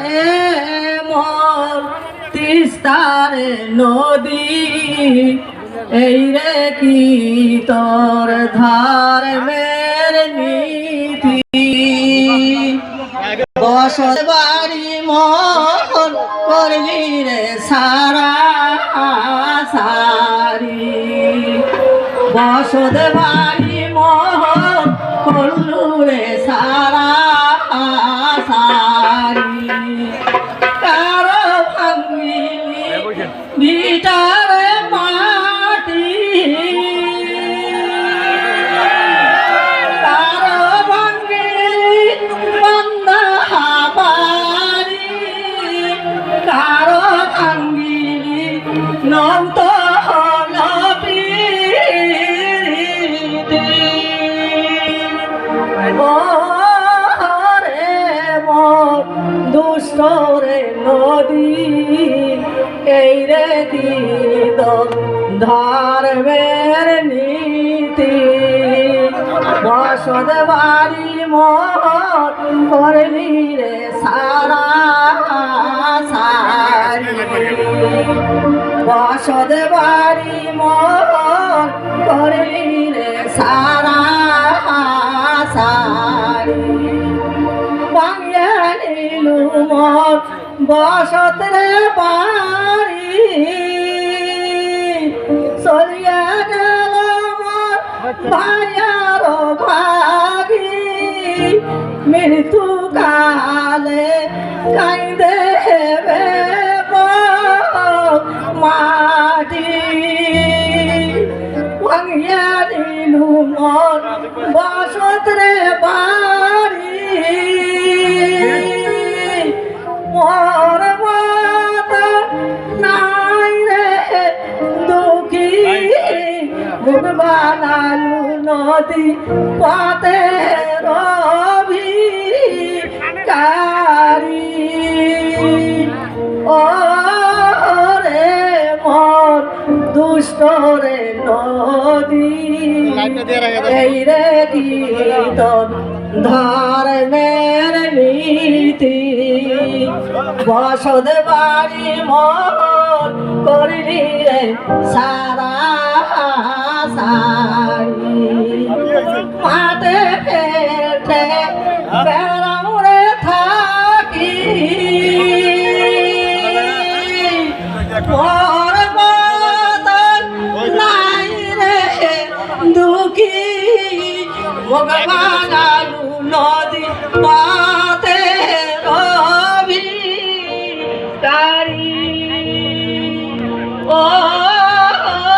রে মোর তিস্তারে নদী এই রে কি তোর ধার মের নীতি বসত বাড়ি মন করলি রে সারা সারি বসত বাড়ি মন করলু রে সারা সারি কারো ভাঙ্গিলি ভিটারে মাটি কারো ভাঙ্গিলি বন্ধা বাড়ি কারো ভাঙ্গিলি নৌত দুষ্টরে নদী এই রে দিদ ধর্মের নীতি বসত বাড়ি মন করলি রে সারা সারি বসত বাড়ি মন করলি রে সারা সারি বাঙালিলু মন বসত রে বাড়ি চলিয়া গেল মন ভাইয়ার ভাগি মৃত্যু কালে কাইদে হেবে মাটি বাঙালিলু মন বসত রে বাড়ি মোর মত নাই রে দুঃখী মুখ বানালু নদী পথে রবি কারি ও রে মোর দুষ্ট রে নদী এই রে গীত ধর্মের নীতি বসত বাড়ি মন করলি রে সারা সারি মাঠে পেটে বেড়াও রে থাকি মোর মতন নাই রে দুঃখী মুখ বানালু নদী পথে রবি কারি ও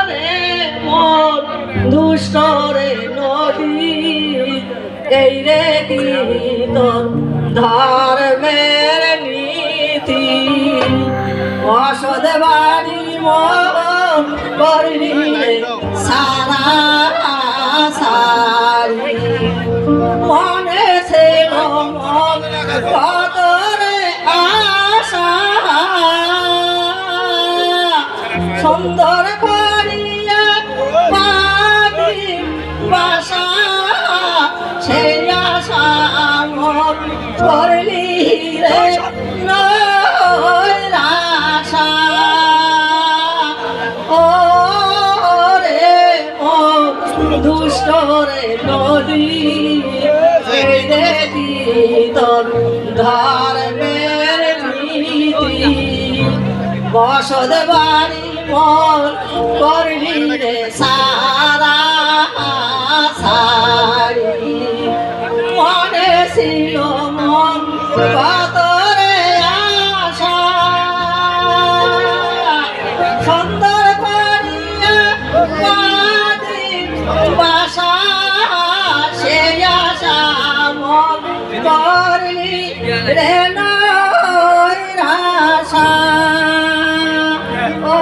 রে মোর দুষ্ট রে নদী এই রে গীত ধর্মের নীতি বসত বাড়ি মন করলি রে সারা সারি মনে ছিল মন কত রে আশা সুন্দর করিয়া পাখি বাসা সেই আশা মন করলি রে আশা ও রে দুষ্ট রে নদী এই দেখি তোর ধর্মের নীতি বসত বাড়ি মন করলি রে সারা সারি মনে ছিল মন কত রে আশা সুন্দর করিয়া বাসা সে আশা মন করলি রে আশা ও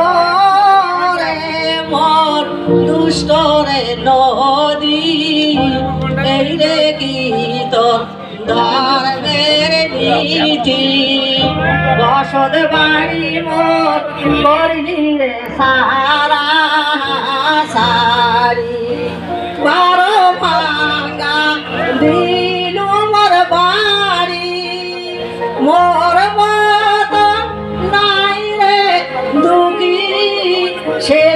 রে মোর দুষ্ট রে নদী এই রে গীত ধর্মের নীতি বসত বাড়ি মোর করলি রে সারা সারি বারো ভাঙ্গা দিলু মোর বাড়ি মোর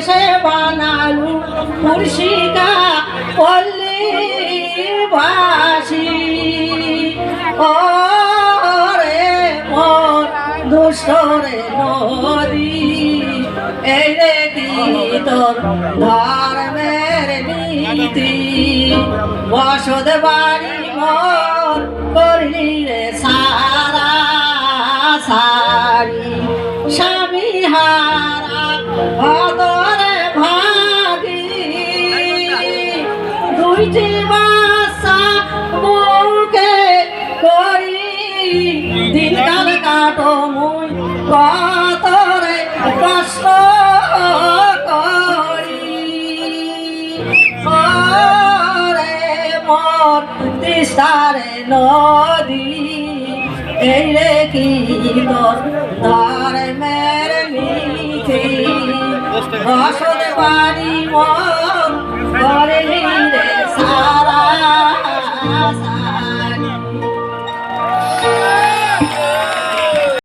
দেশে বানালু মুর্শিকা পল্লী ভাসি ও রে মোর দুষ্ট রে নদী এই রে কি তোর ধর্মের নীতি বসত বাড়ি মোর করলি রে সারা সারি স্বামী হারা ভদরে ভাগি দুইটি বাসা বুকে করি দিনকাল কাটো মুই কতরে কষ্ট করি ওরে মোর তিস্তারে নদী এই রে কি তোর ধর্মের নীতি বসত বাড়ি মোর করলি রে সারা সারি